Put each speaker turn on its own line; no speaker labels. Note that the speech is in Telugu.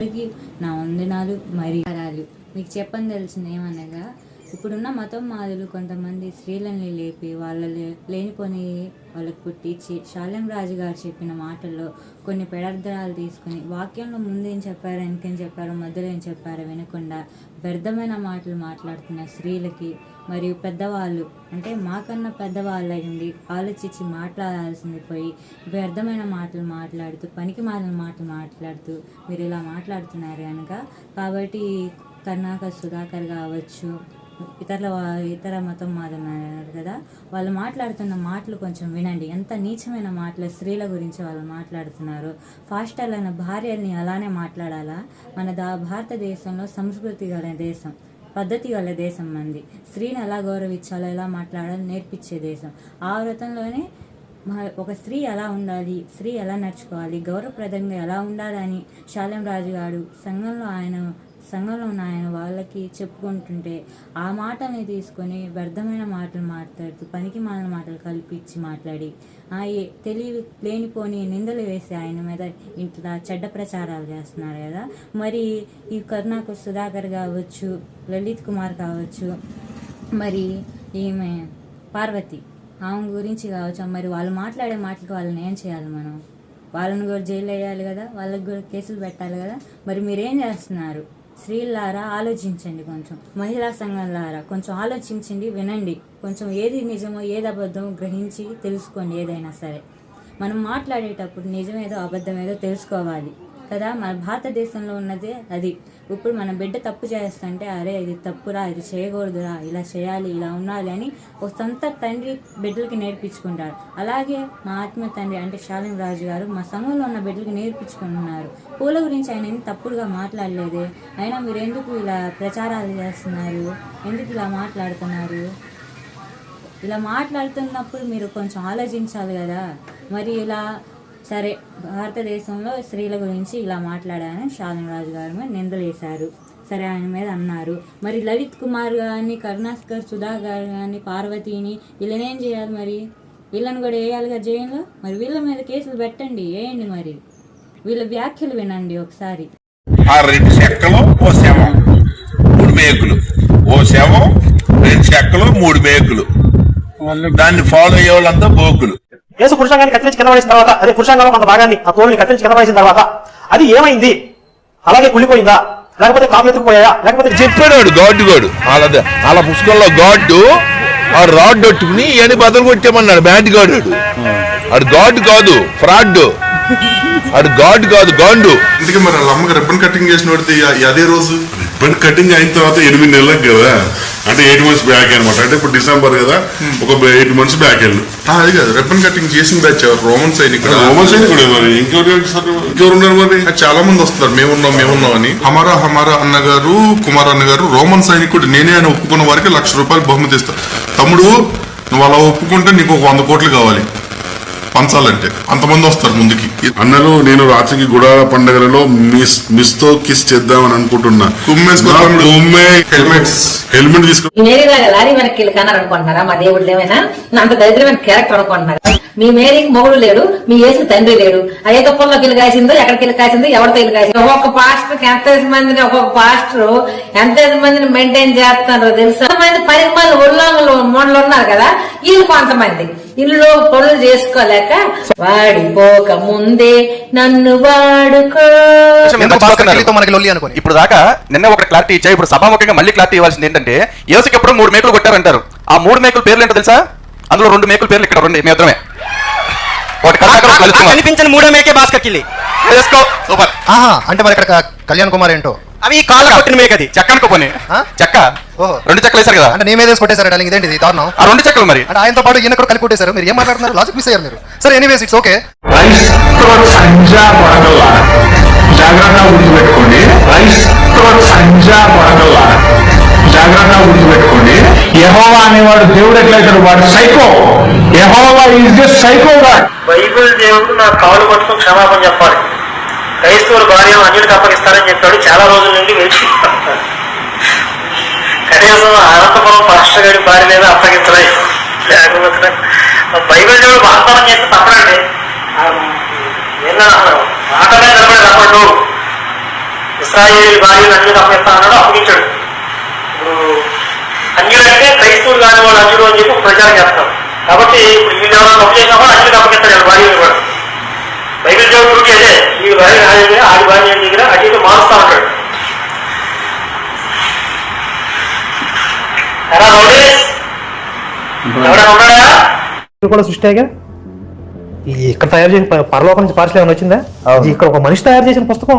నా వందనాలు మరియు మీకు చెప్పని తెలిసింది ఏమనగా, ఇప్పుడున్న మతం మాదులు కొంతమంది స్త్రీలని లేపి వాళ్ళ లేనిపోని వాళ్ళకి పుట్టించి శాలెం రాజు గారు చెప్పిన మాటల్లో కొన్ని పెడార్థాలు తీసుకుని వాక్యంలో ముందేం చెప్పారో వెనకేం చెప్పారో మధ్యలో ఏం చెప్పారో వినకుండా వ్యర్థమైన మాటలు మాట్లాడుతున్న స్త్రీలకి మరియు పెద్దవాళ్ళు, అంటే మాకన్నా పెద్దవాళ్ళు అయ్యండి ఆలోచించి మాట్లాడాల్సింది పోయి వ్యర్థమైన మాటలు మాట్లాడుతూ పనికి మాలిన మాటలు మాట్లాడుతూ మీరు ఇలా మాట్లాడుతున్నారు కనుక, కాబట్టి కర్ణాకర్ సుధాకర్ కావచ్చు, ఇతర మతం మాదన్నారు కదా, వాళ్ళు మాట్లాడుతున్న మాటలు కొంచెం వినండి. ఎంత నీచమైన మాటలు స్త్రీల గురించి వాళ్ళు మాట్లాడుతున్నారు. ఫాస్టర్లైన భార్యల్ని అలానే మాట్లాడాలా? మన భారతదేశంలో సంస్కృతి గల దేశం, పద్ధతి గల దేశం మంది. స్త్రీని ఎలా గౌరవించాలో, ఎలా మాట్లాడాలో నేర్పించే దేశం. ఆ వ్రతంలోనే ఒక స్త్రీ ఎలా ఉండాలి, స్త్రీ ఎలా నడుచుకోవాలి, గౌరవప్రదంగా ఎలా ఉండాలని శాలెం రాజు గారు సంఘంలో ఉన్న ఆయన వాళ్ళకి చెప్పుకుంటుంటే ఆ మాటని తీసుకొని వ్యర్థమైన మాటలు మాట్లాడుతూ పనికి మాలిన మాటలు కల్పించి మాట్లాడి తెలివి లేనిపోని నిందలు వేసి ఆయన మీద ఇంట్లో చెడ్డ ప్రచారాలు చేస్తున్నారు కదా. మరి ఈ కర్ణాకర్ సుధాకర్ కావచ్చు, లలిత్ కుమార్ కావచ్చు, మరి ఈమె పార్వతి ఆమె గురించి కావచ్చు, మరి వాళ్ళు మాట్లాడే మాటలకు వాళ్ళని ఏం చేయాలి? వాళ్ళని కూడా జైలు వేయాలి కదా, వాళ్ళకి కూడా కేసులు పెట్టాలి కదా. మరి మీరేం చేస్తున్నారు? స్త్రీలారా ఆలోచించండి, కొంచెం మహిళా సంఘాలారా కొంచెం ఆలోచించండి, వినండి, కొంచెం ఏది నిజమో ఏది అబద్ధమో గ్రహించి తెలుసుకోండి. ఏదైనా సరే మనం మాట్లాడేటప్పుడు నిజమేదో అబద్ధమేదో తెలుసుకోవాలి కదా. మన భారతదేశంలో ఉన్నదే అది. ఇప్పుడు మన బిడ్డ తప్పు చేస్తుంటే అరే ఇది తప్పురా, ఇది చేయకూడదురా, ఇలా చేయాలి, ఇలా ఉండాలి అని ఒక సొంత తండ్రి బిడ్డలకి నేర్పించుకుంటారు. అలాగే మా ఆత్మీయ తండ్రి అంటే శాలెం రాజు గారు మా సంఘంలో ఉన్న బిడ్డలకి నేర్పించుకుంటున్నారు. పూల గురించి ఆయన ఏం తప్పుడుగా మాట్లాడలేదే, అయినా మీరు ఎందుకు ఇలా ప్రచారాలు చేస్తున్నారు, ఎందుకు ఇలా మాట్లాడుతున్నారు? ఇలా మాట్లాడుతున్నప్పుడు మీరు కొంచెం ఆలోచించాలి కదా. మరి ఇలా సరే భారతదేశంలో స్త్రీల గురించి ఇలా మాట్లాడారని శాలెం రాజు గారు మీద నిందలేశారు. సరే ఆయన మీద అన్నారు. మరి లలిత్ కుమార్ కానీ, కరుణాకర్ సుధాకర్ కానీ, పార్వతిని వీళ్ళనేం చేయాలి? మరి వీళ్ళని కూడా వేయాలిగా జైల్లో. మరి వీళ్ళ మీద కేసులు పెట్టండి, వేయండి. మరి వీళ్ళ వ్యాఖ్యలు వినండి ఒకసారి.
ఆ 2 చెక్కలు ఓ శవం 3 మేకులు, ఓ శవం 2 చెక్కలు 3 మేకులు, దాన్ని ఫాలో అయ్యే వాళ్ళంతా బోకులు.
యేసు పురుషాంగాన్ని కత్తిరించి కింద పడేసిన తర్వాత, అదే పురుషాంగంలో కొంత భాగాన్ని ఆ తోలుని కత్తిరించి కింద పడేసిన తర్వాత అది ఏమైంది? అలాగే కుళ్ళిపోయిందా, లేకపోతే కాపులు ఎత్తుకుపోయా, లేకపోతే
చెప్పాడు గాడ్డు అలా పుస్తకంలో గాడ్డు ఆ రాడ్ పెట్టుకుని ఇవన్నీ బదులు కొట్టేమన్నాడు. బ్యాట్ గాడు అది గాడ్ కాదు, ఫ్రాడ్. అది గాడ్ కాదు, గాండు.
అందుకే మరి వాళ్ళ అమ్మకి రిబ్బన్ కటింగ్ చేసిన వాడితే అదే రోజు రిబ్బన్ కటింగ్ అయిన తర్వాత 8 నెలలకు కదా, అంటే 8 months బ్యాక్ అనమాట. అంటే ఇప్పుడు డిసెంబర్ కదా, ఒక 8 months బ్యాక్ వెళ్ళు. అది కాదు, రిబ్బన్ కటింగ్ చేసిన బ్యాచ్ రోమన్ సైనికుడు. రోమన్ సైనికుడు మరి ఇంకెవరు ఉన్నారు? మరి చాలా మంది వస్తారు మేమున్నాం అని. హమారా అన్నగారు, కుమార్ అన్నగారు రోమన్ సైనికుడు. నేనే ఆయన ఒప్పుకున్న వారికి ₹1,00,000 బహుమతి ఇస్తా. తమ్ముడు నువ్వు అలా ఒప్పుకుంటే నీకు 100 కోట్లు కావాలి పంచాలంటే. అంతమంది వస్తారు ముందుకి.
అన్నలు నేను రాత్రికి గుడాల పండుగలలో మిస్ తో కిస్ చేద్దామని అనుకుంటున్నా. హెల్మెట్
లారీ వెనక్కి కన్నారనుకుంటున్నారా? మా దేవుడు ఏమైనా అంత దరిద్రమైన క్యారెక్టర్ అనుకుంటున్నారా? మీ మేరీకి మొగుడు లేడు, మీ యేసు తండ్రి లేడు. అయ్యే తుప్పల్లోకి వెళ్ళి కాసిందో, ఎక్కడికి వెళ్ళి కాసిందో, ఎవరితో వెళ్ళి కాసిందో. ఒక్కొక్క పాస్టర్ ఒక్కొక్క పాస్టర్ ఎంత మందిని మెయింటైన్ చేస్తున్నారో తెలుసా? మంది 10 మంది ఉల్లంఘనలు మూడలు ఉన్నారు కదా, వీళ్ళు కొంతమంది ఇల్లు పనులు చేసుకోలేక వాడిపోక ముందే నన్ను వాడుకో.
ఇప్పుడు దాకా నిన్న ఒక క్లారిటీ ఇచ్చా, ఇప్పుడు సభాముఖంగా మళ్ళీ క్లారిటీ ఇవ్వాల్సింది ఏంటంటే, యేసుకి ఎప్పుడు 3 మేకులు కొట్టారంటారు. ఆ 3 మేకుల పేర్లు ఏంటో తెలుసా? అందులో 2 మేకుల పేర్లు ఇక్కడ రెండు మేద్రమే.
కనిపించిన 3వ మేకే భాస్కర్ కిల్లి.
సూపర్.
అంటే మరి ఇక్కడ కళ్యాణ్ కుమార్ ఏంటో
అవి కాళ్ళ కొట్టిన మేక, అది చెక్కనుకో పోనీ చెక్క 2 చెక్కలు వేశారు కదా,
అంటే నీ మీద కొట్టేశారు. ఇదేంటి దారుణం?
ఆ 2 చెక్కలు మరి
అంటే ఆయనతో పాటు ఈయన కూడా కలిపి కొట్టేశారు. మీరు ఏం మాట్లాడుతున్నారు? లాజిక్ మిస్ అయ్యారు మీరు. సరే ఎనీవేస్ ఇట్స్ ఓకే.
జాగ్రత్తగా గుర్తుపెట్టుకోండి. జాగ్రత్తగా గుర్తుపెట్టుకోండి. యెహోవా అనేవాడు దేవుడు ఎట్లయితాడు? వాడు psycho. Jehovah is the psycho God.
Bible దేవుడు నా కాలు పట్టుకుని క్షమాపణ చెప్పాలి. క్రైస్తవుల భార్య అన్యుడికి అప్పగిస్తారని చెప్పాడు. చాలా రోజుల నుండి వేచి కనీసం అనంతపురం పాస్టర్ గారి భార్య మీద అప్పగించలేదు. లేకపోతే బైబిల్ దేవుడు వాగ్దానం చేస్తే తప్పడండి. ఏంటన్నా ఆటనే నిలబడి తప్పడు. ఇశ్రాయేలు భార్యను అన్యులకు అప్పగిస్తా అన్నాడు, అప్పగించాడు. ఇప్పుడు అన్యులంటే క్రైస్తవులు కాని వాళ్ళు అన్యుడు అని చెప్పి ప్రచారం చేస్తారు. కాబట్టి ఇప్పుడు వీళ్ళు ఎవరైనా తప్పు చేసినా కూడా అన్యులకు అప్పగిస్తాడు భార్యను కూడా. బైబిల్ దేవుడు డ్యూటీ అదే, ఈ భార్య ఆడి భార్య దగ్గర అటు ఇటు మారుస్తా ఉంటాడు. ఎలా ఎవరైనా ఉన్నాడా కూడా సృష్టిగా ఇక్కడ తయారు చేసిన పరలోకం నుంచి పార్సల్ ఏమైనా వచ్చిందా? ఇక్కడ ఒక మనిషి తయారు చేసిన పుస్తకం.